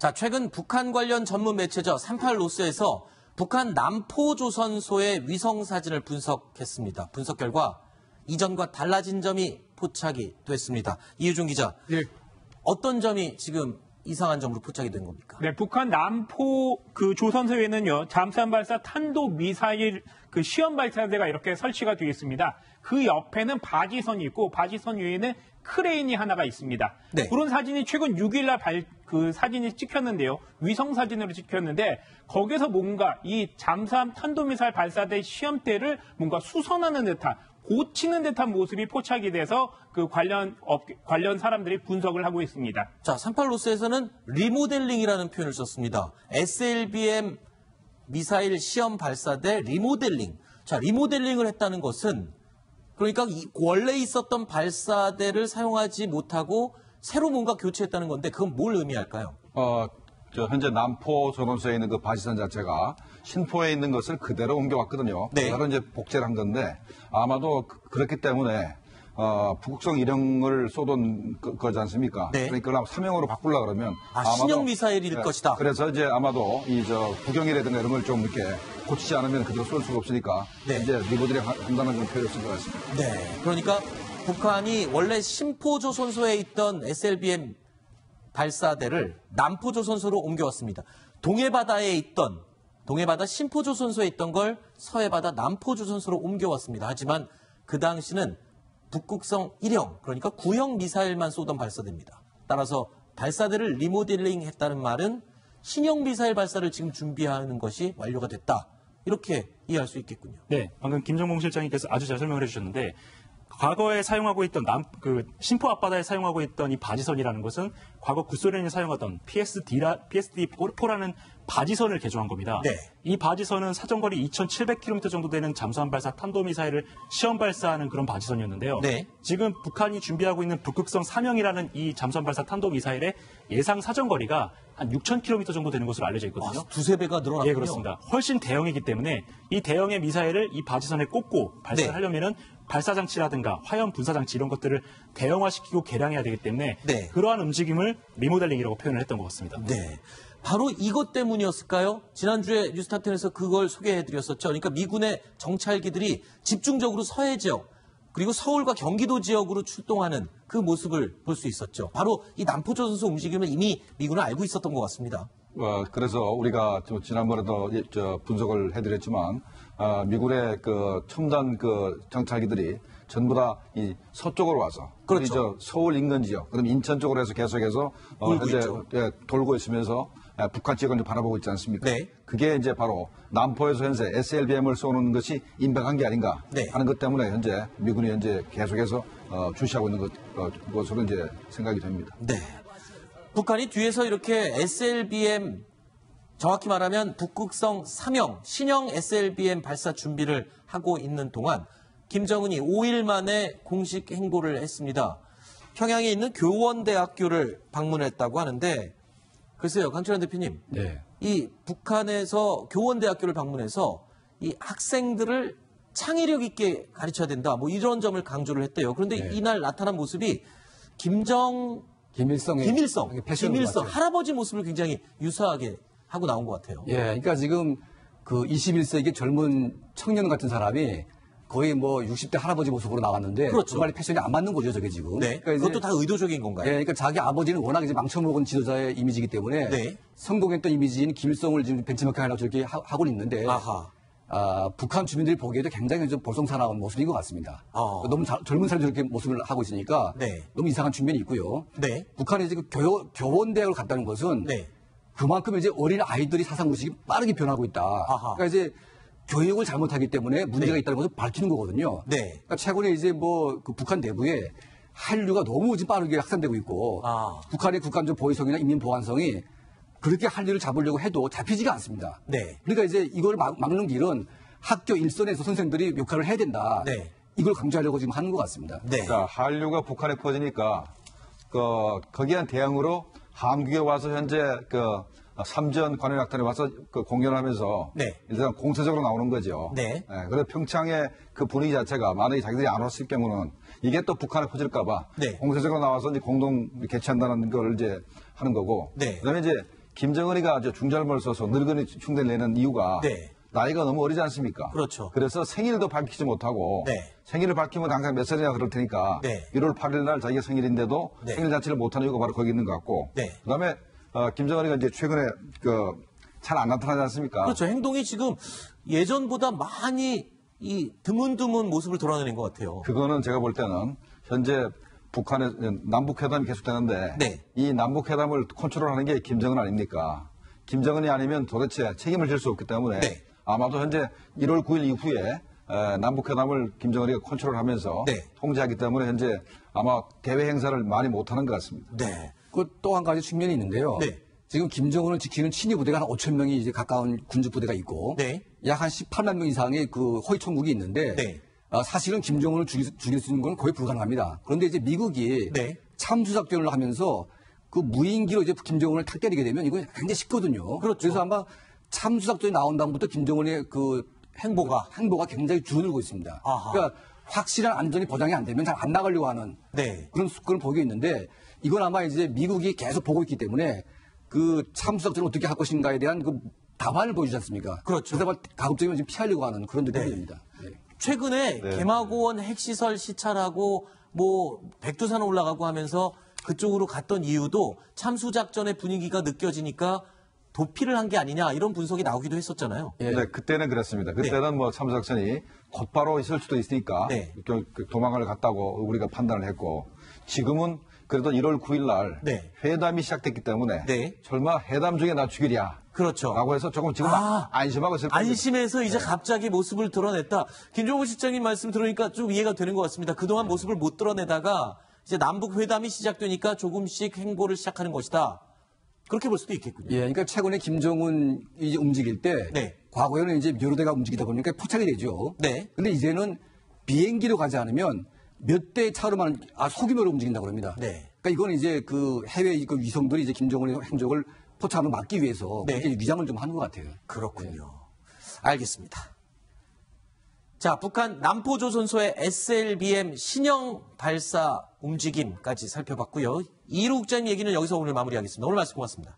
자, 최근 북한 관련 전문 매체죠. 38로스에서 북한 남포조선소의 위성 사진을 분석했습니다. 분석 결과 이전과 달라진 점이 포착이 됐습니다. 이유준 기자, 네. 어떤 점이 지금 이상한 점으로 포착이 된 겁니까? 네, 북한 남포 조선소에는요, 잠수함 발사 탄도 미사일 시험 발사대가 이렇게 설치가 되어 있습니다. 그 옆에는 바지선이 있고 바지선 위에는 크레인이 하나가 있습니다. 네. 그런 사진이 최근 6일날 사진이 찍혔는데요. 위성 사진으로 찍혔는데 거기서 뭔가 이 잠수함 탄도미사일 발사대 시험대를 뭔가 수선하는 듯한 고치는 듯한 모습이 포착이 돼서 관련 사람들이 분석을 하고 있습니다. 자, 38로스에서는 리모델링이라는 표현을 썼습니다. SLBM 미사일 시험 발사대 리모델링. 자, 리모델링을 했다는 것은 그러니까 원래 있었던 발사대를 사용하지 못하고 새로 뭔가 교체했다는 건데 그건 뭘 의미할까요? 현재 남포 조선소에 있는 그 바지선 자체가 신포에 있는 것을 그대로 옮겨왔거든요. 네. 그대로 이제 복제를 한 건데 아마도 그렇기 때문에 북극성 일형을 쏘던 거지 않습니까? 네. 그러니까 사명으로 바꾸려고 그러면 신형 미사일일 것이다. 그래서 이제 아마도 북경이라든가 이런 걸 좀 이렇게 고치지 않으면 그대로 쏠 수가 없으니까 네. 이제 리모델링 한다는 그런 표현을 쓴 것 같습니다. 네. 그러니까 북한이 원래 신포조선소에 있던 SLBM 발사대를 남포조선소로 옮겨왔습니다. 동해바다 신포조선소에 있던 걸 서해바다 남포조선소로 옮겨왔습니다. 하지만 그 당시는 북극성 1형, 그러니까 구형 미사일만 쏘던 발사대입니다. 따라서 발사대를 리모델링 했다는 말은 신형 미사일 발사를 지금 준비하는 것이 완료가 됐다. 이렇게 이해할 수 있겠군요. 네, 방금 김정봉 실장님께서 아주 잘 설명을 해주셨는데 과거에 사용하고 있던 신포 앞바다에 사용하고 있던 이 바지선이라는 것은 과거 구소련이 사용하던 PSD4라는 바지선을 개조한 겁니다. 네. 이 바지선은 사정거리 2,700km 정도 되는 잠수함 발사 탄도미사일을 시험 발사하는 그런 바지선이었는데요. 네. 지금 북한이 준비하고 있는 북극성 3형이라는 이 잠수함 발사 탄도미사일의 예상 사정거리가 한 6,000km 정도 되는 것으로 알려져 있거든요. 두세 배가 늘어났군요. 예, 그렇습니다. 훨씬 대형이기 때문에 이 대형의 미사일을 이 바지선에 꽂고 발사를 네. 하려면은 발사장치라든가 화염 분사장치 이런 것들을 대형화시키고 개량해야 되기 때문에 네. 그러한 움직임을 리모델링이라고 표현을 했던 것 같습니다. 네. 바로 이것 때문이었을까요? 지난주에 뉴스타텐에서 그걸 소개해드렸었죠. 그러니까 미군의 정찰기들이 집중적으로 서해 지역 그리고 서울과 경기도 지역으로 출동하는 그 모습을 볼 수 있었죠. 바로 이 남포조선소 움직임을 이미 미군은 알고 있었던 것 같습니다. 그래서 우리가 지난번에도 분석을 해드렸지만 미군의 첨단 정찰기들이 전부 다 이 서쪽으로 와서 그렇죠. 서울 인근 지역, 그럼 인천 쪽으로 해서 계속해서 현재 돌고 있으면서 북한 지역을 바라보고 있지 않습니까? 네. 그게 이제 바로 남포에서 현재 SLBM을 쏘는 것이 임박한 게 아닌가 네. 하는 것 때문에 현재 미군이 현재 계속해서 주시하고 있는 것으로 이제 생각이 됩니다. 네. 북한이 뒤에서 이렇게 SLBM, 정확히 말하면 북극성 3형, 신형 SLBM 발사 준비를 하고 있는 동안 김정은이 5일 만에 공식 행보를 했습니다. 평양에 있는 교원대학교를 방문했다고 하는데 글쎄요, 강철환 대표님. 네. 이 북한에서 교원대학교를 방문해서 이 학생들을 창의력 있게 가르쳐야 된다. 뭐 이런 점을 강조를 했대요. 그런데 네. 이날 나타난 모습이 김일성 할아버지 모습을 굉장히 유사하게 하고 나온 것 같아요. 예, 그러니까 지금 21세기 젊은 청년 같은 사람이 거의 60대 할아버지 모습으로 나왔는데 그렇죠. 정말 패션이 안 맞는 거죠, 저게 지금. 네. 그러니까 그것도 다 의도적인 건가요? 예, 그러니까 자기 아버지는 워낙 이제 망쳐먹은 지도자의 이미지이기 때문에 네. 성공했던 이미지인 김일성을 지금 벤치마킹하려고 저렇게 하고 있는데 아하. 북한 주민들이 보기에도 굉장히 좀 볼썽사나운 모습인 것 같습니다. 너무 젊은 사람이 저렇게 모습을 하고 있으니까 네. 너무 이상한 측면이 있고요. 네. 북한이 지금 교원대학을 갔다는 것은 네. 그만큼 이제 어린 아이들이 사상구식이 빠르게 변하고 있다. 아하. 그러니까 이제 교육을 잘못하기 때문에 문제가 있다는 것을 밝히는 거거든요. 네. 그러니까 최근에 이제 그 북한 내부에 한류가 너무 지금 빠르게 확산되고 있고 북한의 국가안전 보위성이나 인민보안성이 그렇게 한류를 잡으려고 해도 잡히지가 않습니다. 네. 그러니까 이제 이걸 막는 길은 학교 일선에서 선생들이 역할을 해야 된다. 네. 이걸 강조하려고 지금 하는 것 같습니다. 네. 자, 한류가 북한에 퍼지니까 거기에 대응으로 한국에 와서 현재 삼전 관현악단에 와서 공연을 하면서 네. 일단 공세적으로 나오는 거죠. 네. 그래서 평창의 그 분위기 자체가 만약에 자기들이 안 왔을 경우는 이게 또 북한에 퍼질까봐 네. 공세적으로 나와서 이제 공동 개최한다는 걸 이제 하는 거고. 네. 그다음에 이제 김정은이가 이제 중절모를 써서 늙은이 충대를 내는 이유가 네. 나이가 너무 어리지 않습니까? 그렇죠. 그래서 생일도 밝히지 못하고 네. 생일을 밝히면 항상 몇 살이냐 그럴 테니까 네. 1월 8일 날 자기가 생일인데도 네. 생일 자체를 못하는 이유가 바로 거기 있는 것 같고 네. 그다음에 김정은이가 이제 최근에 잘 안 나타나지 않습니까? 그렇죠. 행동이 지금 예전보다 많이 이 드문드문 모습을 드러내는 것 같아요. 그거는 제가 볼 때는 현재 북한의 남북회담이 계속되는데 네. 이 남북회담을 컨트롤하는 게 김정은 아닙니까? 김정은이 아니면 도대체 책임을 질 수 없기 때문에 네. 아마도 현재 1월 9일 이후에 남북회담을 김정은이가 컨트롤하면서 네. 통제하기 때문에 현재 아마 대외 행사를 많이 못하는 것 같습니다. 네. 그 또 한 가지 측면이 있는데요. 네. 지금 김정은을 지키는 친위 부대가 한 5천 명이 이제 가까운 군주 부대가 있고 네. 약 한 18만 명 이상의 그 허위 총국이 있는데 네. 사실은 김정은을 죽일 수 있는 건 거의 불가능합니다. 그런데 이제 미국이 네. 참수작전을 하면서 그 무인기로 이제 김정은을 탁 때리게 되면 이건 굉장히 쉽거든요. 그렇죠. 그래서 아마 참수작전이 나온 다음부터 김정은의 그 행보가 굉장히 줄어들고 있습니다. 아하. 그러니까 확실한 안전이 보장이 안 되면 잘 안 나가려고 하는 네. 그런 습관을 보이고 있는데 이건 아마 이제 미국이 계속 보고 있기 때문에 그 참수작전을 어떻게 할 것인가에 대한 그 답안을 보여주지 않습니까? 그렇죠. 그래서 아마 가급적이면 지금 피하려고 하는 그런 느낌이 네. 듭니다. 네. 최근에 개마고원 핵시설 시찰하고 뭐 백두산 올라가고 하면서 그쪽으로 갔던 이유도 참수작전의 분위기가 느껴지니까 도피를 한 게 아니냐 이런 분석이 나오기도 했었잖아요. 예. 네, 그때는 그랬습니다. 그때는 뭐 참수작전이 곧바로 있을 수도 있으니까 네. 도망을 갔다고 우리가 판단을 했고 지금은 그래도 1월 9일 날 네. 회담이 시작됐기 때문에 네. 설마 회담 중에 나 죽이랴 그렇죠. 라고 해서 조금 지금 안심하고 있을 겁니다. 안심해서 이제 갑자기 모습을 드러냈다. 김종국 실장님 말씀 들으니까 좀 이해가 되는 것 같습니다. 그동안 모습을 못 드러내다가 이제 남북 회담이 시작되니까 조금씩 행보를 시작하는 것이다. 그렇게 볼 수도 있겠군요. 예, 그러니까 최근에 김정은 이제 움직일 때 네. 과거에는 이제 묘로대가 움직이다 보니까 포착이 되죠. 네. 근데 이제는 비행기로 가지 않으면 몇 대 차로만 소규모로 움직인다고 합니다. 네. 그러니까 이건 이제 그 해외 그 위성들이 이제 김정은의 행적을 포착하는 걸 막기 위해서 네. 이렇게 위장을 좀 하는 것 같아요. 그렇군요. 알겠습니다. 자, 북한 남포조선소의 SLBM 신형 발사 움직임까지 살펴봤고요. 이루 국장님 얘기는 여기서 오늘 마무리하겠습니다. 오늘 말씀 고맙습니다.